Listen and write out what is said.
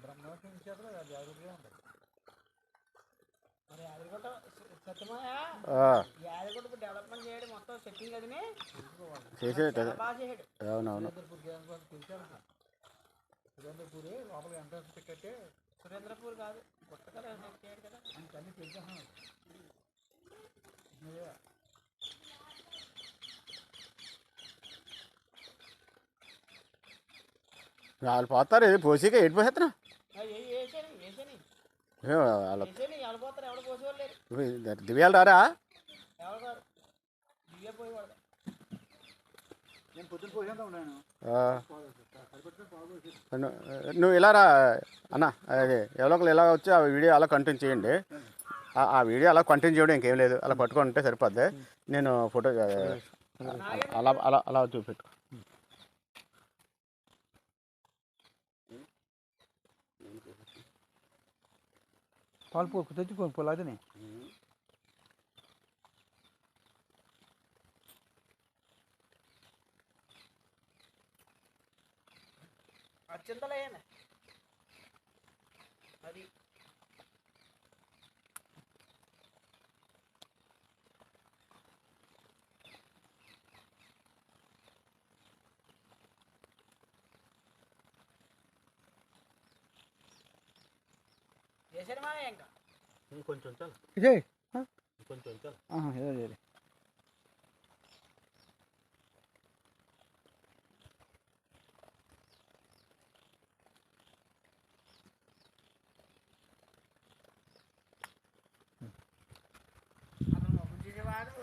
బ్రహ్మోత్సవం చేత జాగ్రత్తగా ఉంటుంది. మరి యాదగిరిగుట్ట సత్యమాయ యాదగిరిగుట్ట డెవలప్మెంట్ చేయడం మొత్తం సెట్టింగ్ అది చేసేది బాగా చేసాడు. అవునవును. సురేంద్రపూరి లోపల ఎంట్రన్స్ టికెట్ సురేంద్రపూర్ కాదు కొత్తగా చేయాడు కదా అన్ని తెలిసాను. వాళ్ళు పోతారు ఇది పోసిగా ఎటు పోసేస్తున్నా దివ్యాలు రారా నువ్వు ఇలా రా అన్న. అదే ఎవరో ఒకరు ఇలా వచ్చి ఆ వీడియో అలా కంటిన్యూ చేయండి. ఆ వీడియో అలా కంటిన్యూ చేయడం ఇంకేం లేదు. అలా పట్టుకొని ఉంటే సరిపోద్ది. నేను ఫోటో అలా అలా అలా చూపెట్టు. పాలు పోకు తెచ్చుకోను పోలు అదే అత్యంతలే అది చేసాడు మా ఇంకా కొంచెం చాలు కొంచెం చాలు. అతను చేసేవాడు